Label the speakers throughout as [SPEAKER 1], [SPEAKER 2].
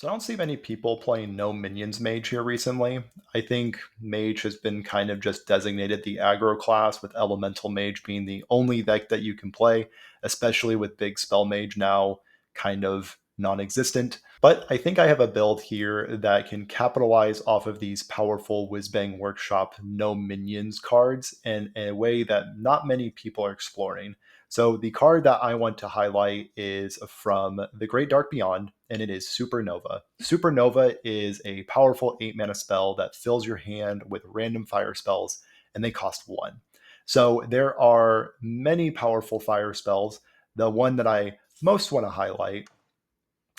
[SPEAKER 1] So I don't see many people playing No Minions Mage here recently. I think Mage has been kind of just designated the aggro class, with Elemental Mage being the only deck that you can play, especially with Big Spell Mage now kind of non-existent. But I think I have a build here that can capitalize off of these powerful Whizbang Workshop No Minions cards in a way that not many people are exploring. So the card that I want to highlight is from the Great Dark Beyond, and it is Supernova. Supernova is a powerful 8 mana spell that fills your hand with random fire spells, and they cost 1. So there are many powerful fire spells. The one that I most want to highlight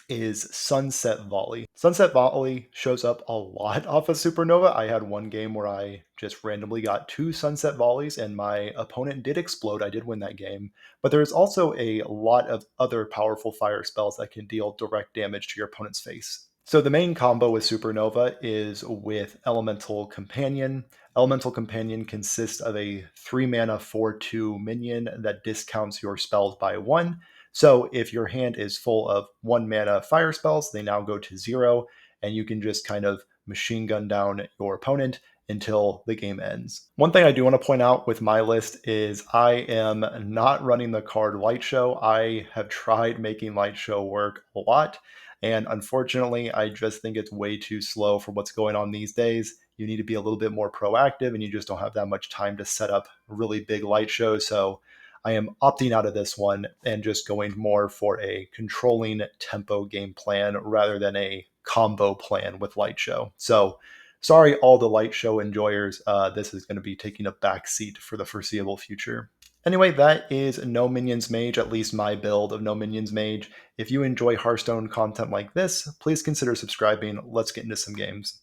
[SPEAKER 1] is Sunset Volley. Sunset Volley shows up a lot off of Supernova. I had one game where I just randomly got 2 Sunset Volleys and my opponent did explode. I did win that game. But there's also a lot of other powerful fire spells that can deal direct damage to your opponent's face. So the main combo with Supernova is with Elemental Companion. Elemental Companion consists of a 3 mana 4/2 minion that discounts your spells by 1. So if your hand is full of 1 mana fire spells, they now go to 0, and you can just kind of machine gun down your opponent until the game ends. One thing I do want to point out with my list is I am not running the card Light Show. I have tried making Light Show work a lot, and unfortunately, I just think it's way too slow for what's going on these days. You need to be a little bit more proactive, and you just don't have that much time to set up really big Light Shows. So I am opting out of this one and just going more for a controlling tempo game plan rather than a combo plan with Light Show. So sorry, all the Light Show enjoyers. This is going to be taking a back seat for the foreseeable future. Anyway, that is No Minions Mage, at least my build of No Minions Mage. If you enjoy Hearthstone content like this, please consider subscribing. Let's get into some games.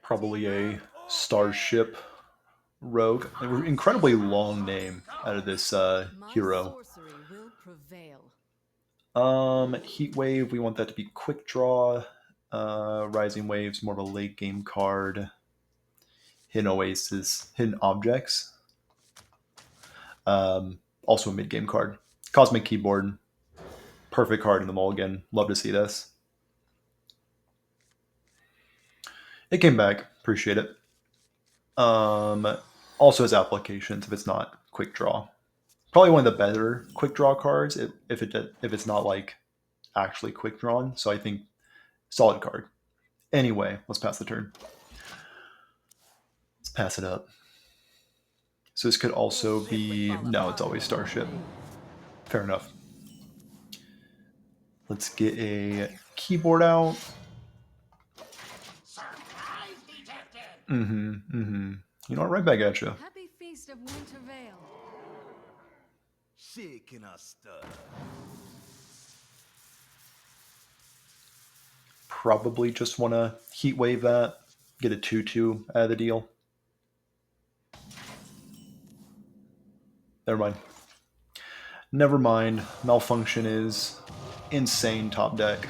[SPEAKER 1] Probably a Starship Rogue. An incredibly long name out of this hero. Heat Wave, we want that to be quick draw. Rising Wave's more of a late game card. Hidden Oasis, Hidden Objects. Also a mid game card. Cosmic Keyboard, perfect card in the mulligan. Love to see this. It came back, appreciate it. Also has applications if it's not quick draw. Probably one of the better quick draw cards if it's not like actually quick drawn. So I think solid card. Anyway, let's pass the turn. Let's pass it up. So this could also be... No, it's always Starship. Fair enough. Let's get a keyboard out. You know what? Right back at you.
[SPEAKER 2] Happy Feast of Winter Vale.
[SPEAKER 3] Shaking us stir.
[SPEAKER 1] Probably just want to heat wave that. Get a 2/2 out of the deal. Never mind. Never mind. Malfunction is insane top deck.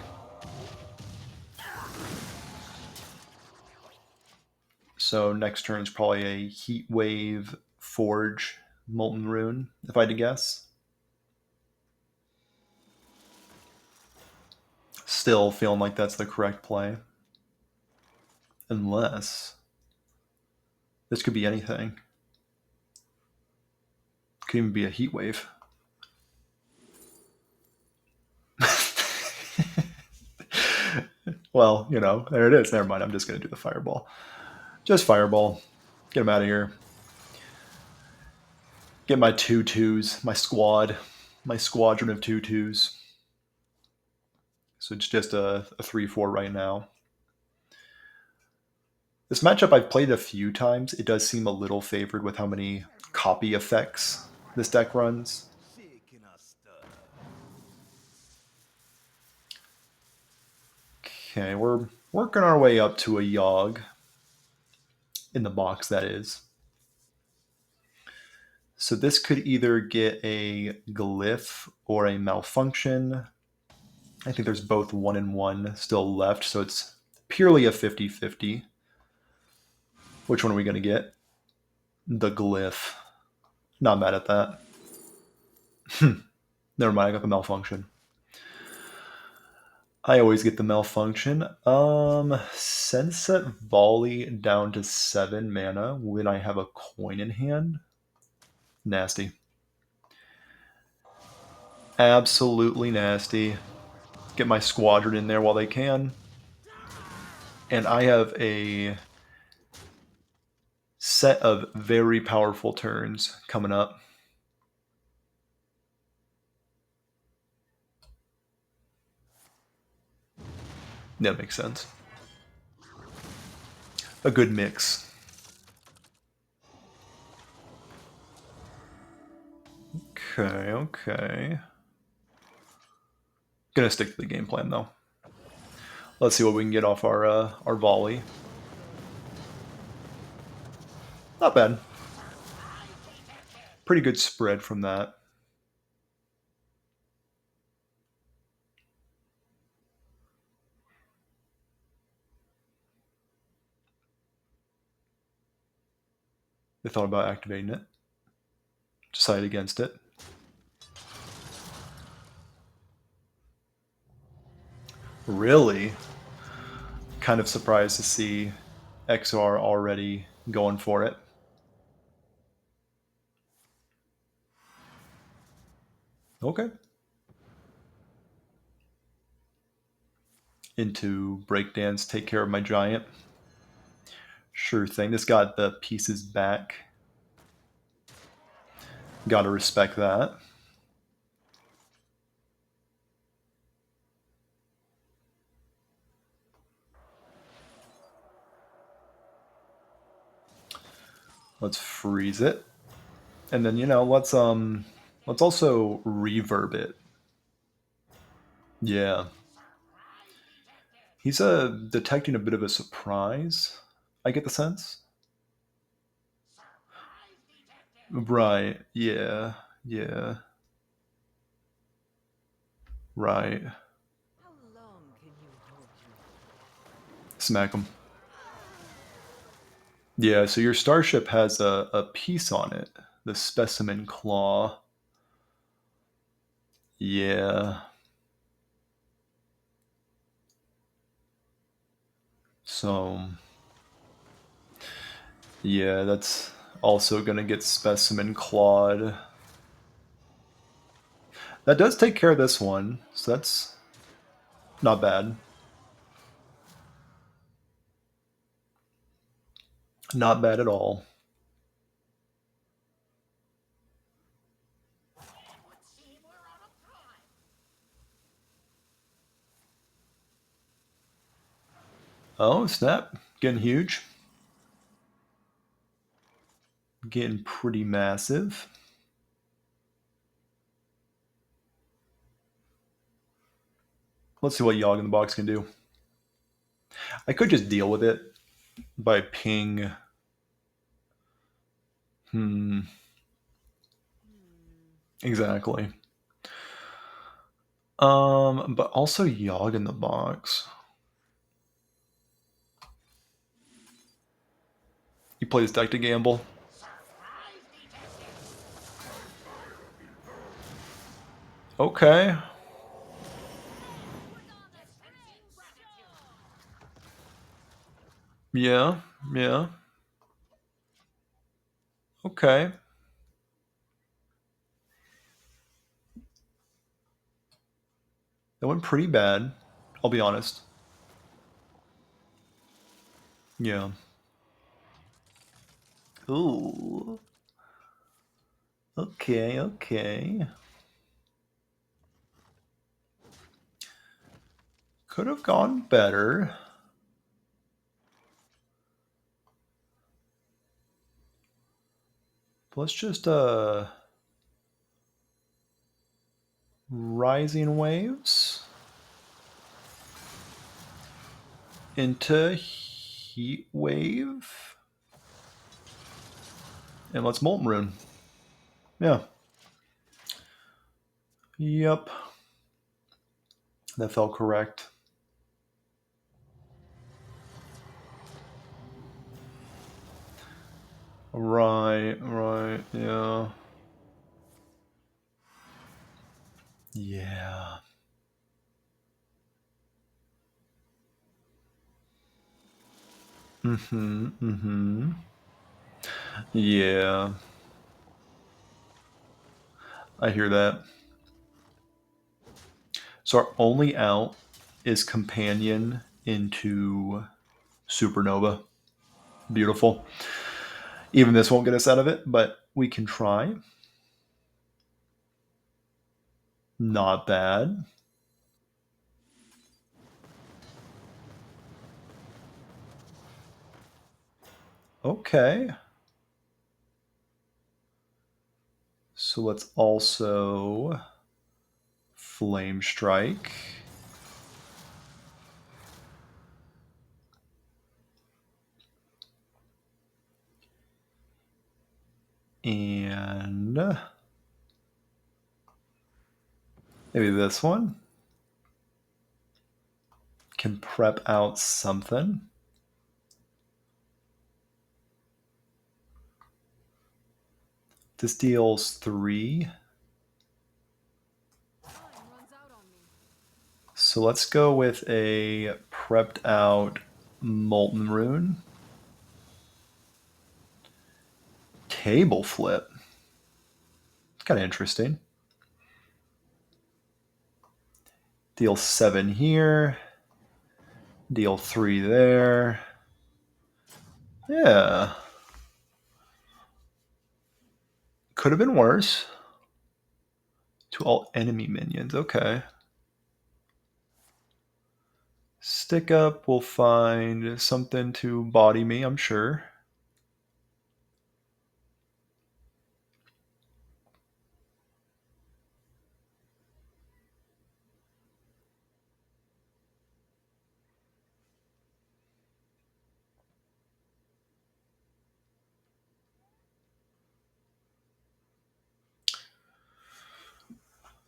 [SPEAKER 1] So next turn is probably a Heat Wave, Forge, Molten Rune, if I had to guess. Still feeling like that's the correct play. Unless this could be anything. Could even be a Heat Wave. Well, you know, there it is. Never mind. I'm just going to do the Fireball. Just Fireball. Get him out of here. Get my 2/2s, my squad, my squadron of 2/2s. So it's just a 3/4 right now. This matchup I've played a few times. It does seem a little favored with how many copy effects this deck runs. Okay, we're working our way up to a Yogg. In the box, that is. So this could either get a Glyph or a Malfunction. I think there's both 1 and 1 still left, so it's purely a 50-50. Which one are we going to get? The Glyph. Not mad at that. Never mind, I got the Malfunction. I always get the malfunction. Sunset Volley down to 7 mana when I have a coin in hand. Nasty. Absolutely nasty. Get my squadron in there while they can. And I have a set of very powerful turns coming up. That makes sense. A good mix. Okay. Gonna stick to the game plan though. Let's see what we can get off our volley. Not bad. Pretty good spread from that. They thought about activating it. Decided against it. Really? Kind of surprised to see XR already going for it. Okay. Into breakdance, take care of my giant. Sure thing. This got the pieces back. Gotta respect that. Let's freeze it. And then, let's also reverb it. Yeah. He's detecting a bit of a surprise, I get the sense. Right. Yeah. Yeah. Right.
[SPEAKER 2] How long can you hold you?
[SPEAKER 1] Smack him. Yeah, so your starship has a piece on it. The specimen claw. Yeah. So, yeah, that's also going to get specimen clawed. That does take care of this one, so that's not bad. Not bad at all. Oh, snap. Getting huge. Getting pretty massive. Let's see what Yogg in the box can do. I could just deal with it by ping. Exactly. But also Yogg in the box. He plays deck to gamble. Okay. Yeah. Yeah. Okay. That went pretty bad. I'll be honest. Yeah. Ooh. Okay, okay. Could have gone better. Let's just rising waves into heat wave. And let's Molten Rune. Yeah. Yep. That felt correct. Right, right, yeah. Yeah. Mm-hmm. Mm-hmm. Yeah, I hear that. So our only out is companion into Supernova. Beautiful. Even this won't get us out of it, but we can try. Not bad. Okay. So let's also Flame Strike. And maybe this one can prep out something. This deals 3.
[SPEAKER 2] Time runs out on me.
[SPEAKER 1] So let's go with a prepped out Molten Rune. Table Flip. Kind of interesting. Deal 7 here. Deal 3 there. Yeah. Could have been worse. To all enemy minions. Okay. Stick up. We'll find something to body me, I'm sure.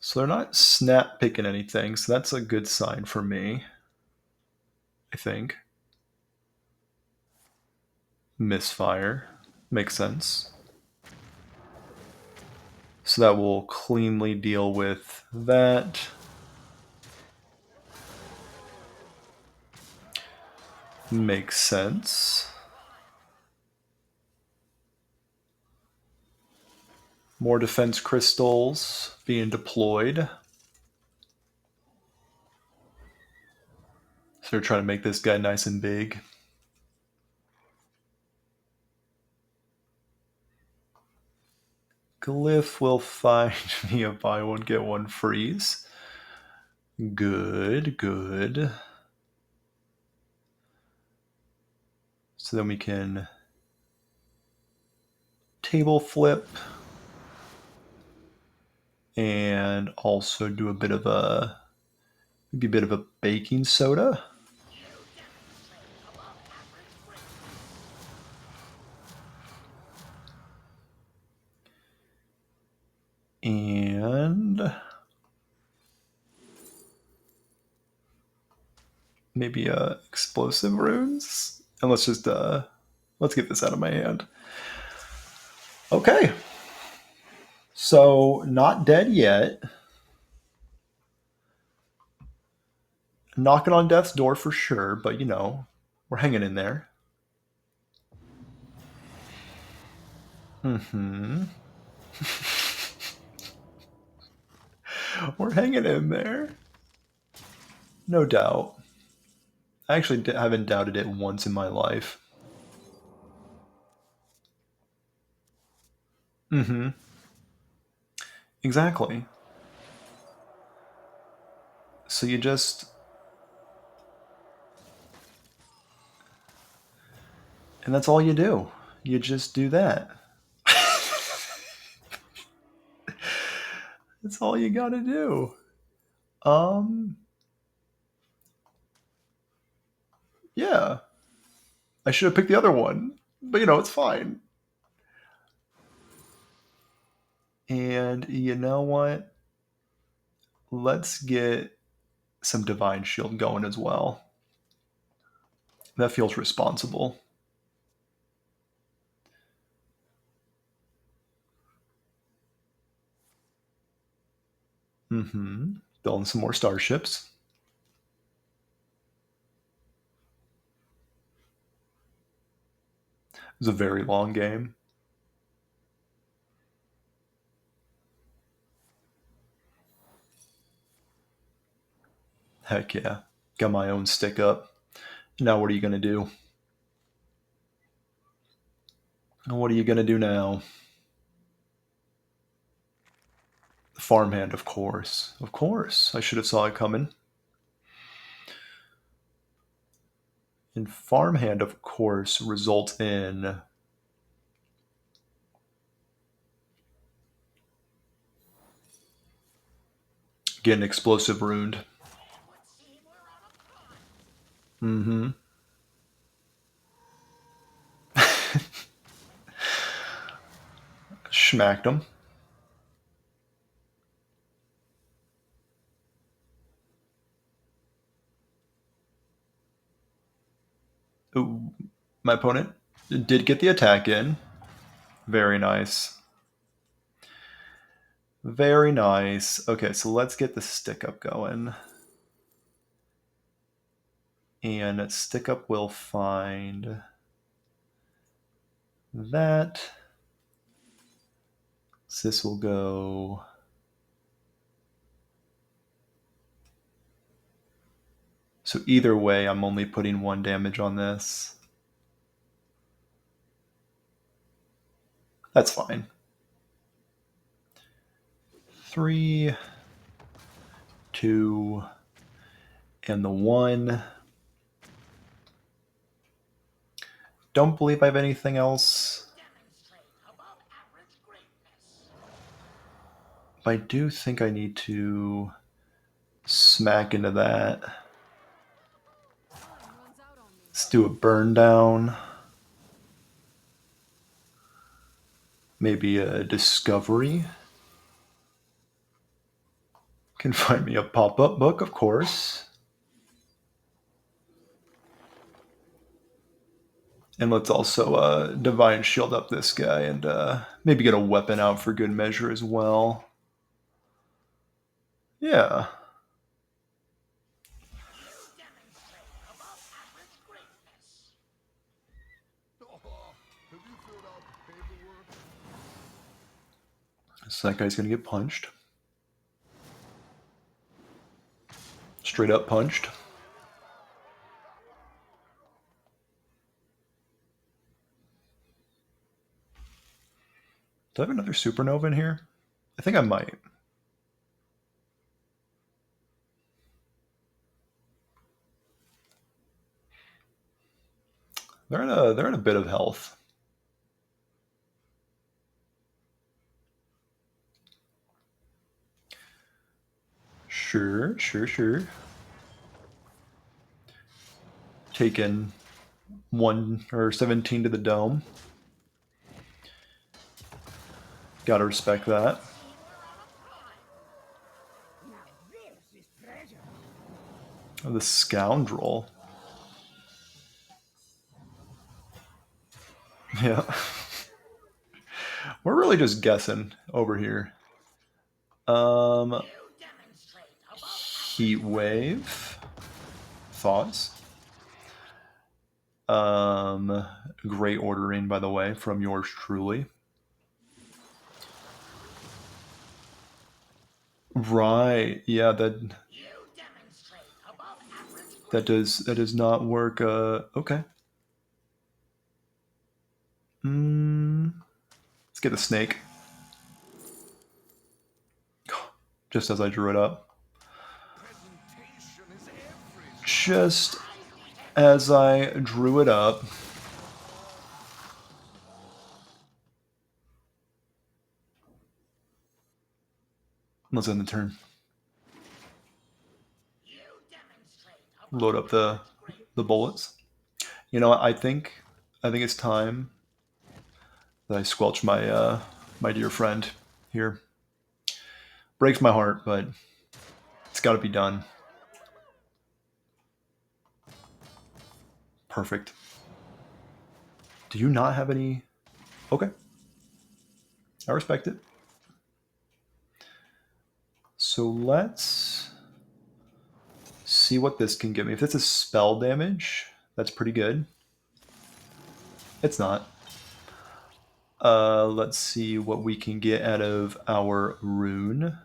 [SPEAKER 1] So they're not snap picking anything, so that's a good sign for me, I think. Misfire. Makes sense. So that will cleanly deal with that. Makes sense. More defense crystals being deployed. So they're trying to make this guy nice and big. Glyph will find me a buy one, get one freeze. Good, good. So then we can table flip and also do a bit of a maybe a bit of a baking soda. And maybe explosive runes. And let's get this out of my hand. Okay. So not dead yet. Knocking on death's door for sure, but we're hanging in there. Mm-hmm. We're hanging in there. No doubt. I actually haven't doubted it once in my life. Mm-hmm. Exactly. So you just and that's all you do. You just do that. That's all you gotta do. Um yeah. I should have picked the other one. But it's fine. And you know what? Let's get some Divine Shield going as well. That feels responsible. Mm-hmm. Building some more starships. was a very long game. Heck yeah. Got my own stick up. Now what are you going to do? What are you going to do now? Farmhand, of course. Of course. I should have saw it coming. And farmhand, of course, results in getting explosive ruined. Mm-hmm. Smacked him. Ooh, my opponent did get the attack in. Very nice. Very nice. Okay, so let's get the stick up going. And stick up will find that. So this will go. So either way, I'm only putting 1 damage on this. That's fine. 3, 2, and the 1. Don't believe I have anything else. But I do think I need to smack into that. Let's do a burn down. Maybe a discovery. Can find me a pop-up book, of course. And let's also Divine Shield up this guy and maybe get a weapon out for good measure as well. Yeah. So that guy's going to get punched. Straight up punched. Do I have another Supernova in here? I think I might. They're in a bit of health. Sure. Taking 1 or 17 to the dome. Gotta respect that. Oh, the scoundrel. Yeah. We're really just guessing over here. Heat wave. Thoughts? Great ordering, by the way, from yours truly. Right. Yeah, that does not work. Okay. Let's get the snake. Just as I drew it up. Just as I drew it up. Let's end the turn. Load up the bullets. You know what? I think it's time that I squelch my my dear friend here. Breaks my heart, but it's got to be done. Perfect. Do you not have any? Okay. I respect it. So let's see what this can give me. If this is spell damage, that's pretty good. It's not. Let's see what we can get out of our rune.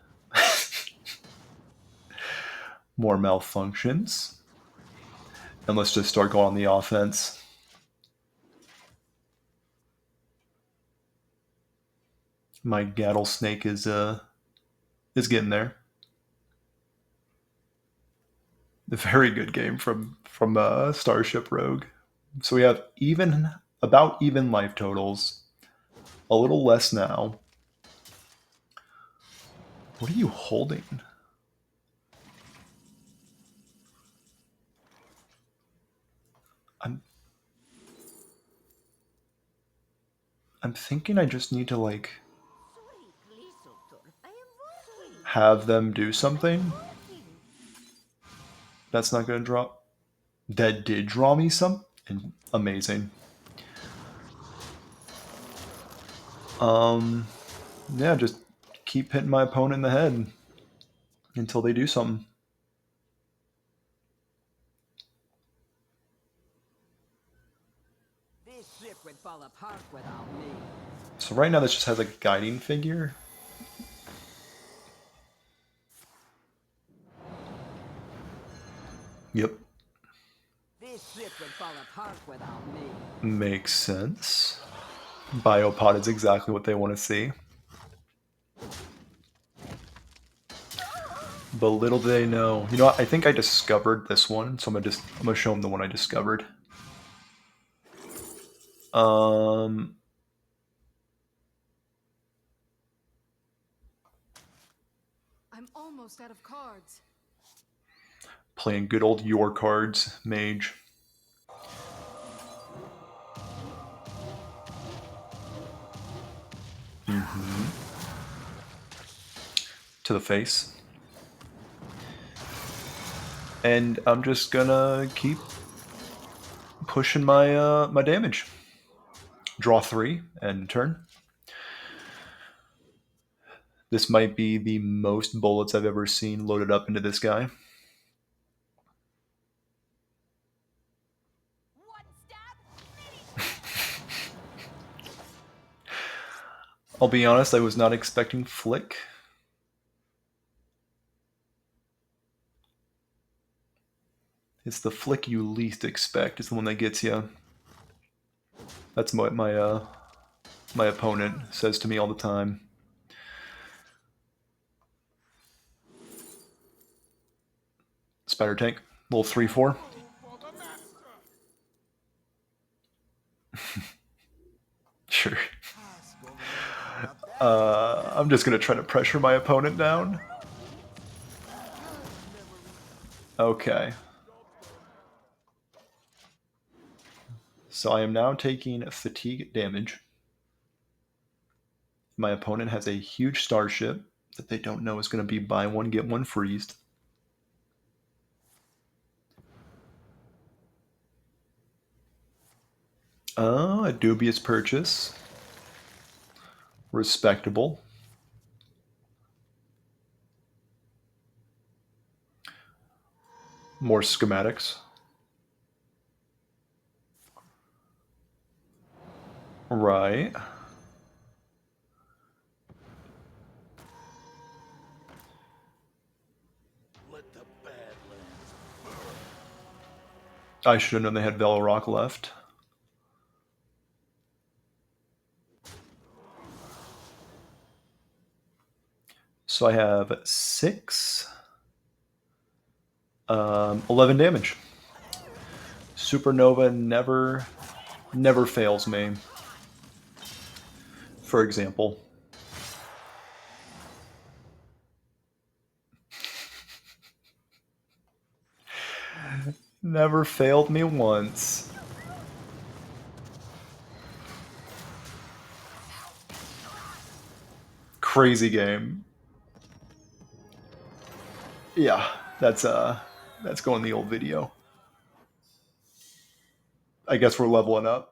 [SPEAKER 1] More malfunctions. And let's just start going on the offense. My Gattlesnake is getting there. A very good game from Starship Rogue. So we have about even life totals. A little less now. What are you holding? I'm thinking I just need to like have them do something. That's not gonna draw. That did draw me some. And amazing. Yeah, just keep hitting my opponent in the head until they do something.
[SPEAKER 2] This ship would fall apart without me.
[SPEAKER 1] So right now this just has a guiding figure. Yep.
[SPEAKER 2] This ship would fall apart without me.
[SPEAKER 1] Makes sense. Biopod is exactly what they want to see. But little do they know. You know what? I think I discovered this one, so I'm gonna show them the one I discovered. I'm
[SPEAKER 3] almost out of cards.
[SPEAKER 1] playing good old your cards, mage. To the face. And I'm just gonna keep pushing my my damage. Draw 3 and turn. This might be the most bullets I've ever seen loaded up into this guy. I'll be honest, I was not expecting Flick. It's the Flick you least expect. It's the one that gets you. That's what my opponent says to me all the time. Spider tank, little 3/4. Sure. I'm just gonna try to pressure my opponent down. Okay. So I am now taking fatigue damage. My opponent has a huge starship that they don't know is going to be buy one, get one freezed. A dubious purchase. Respectable. More schematics. Right. I should have known they had Velorock left. So I have 6. 11 damage. Supernova never fails me. For example. Never failed me once. Crazy game. Yeah, that's going in the old video. I guess we're leveling up.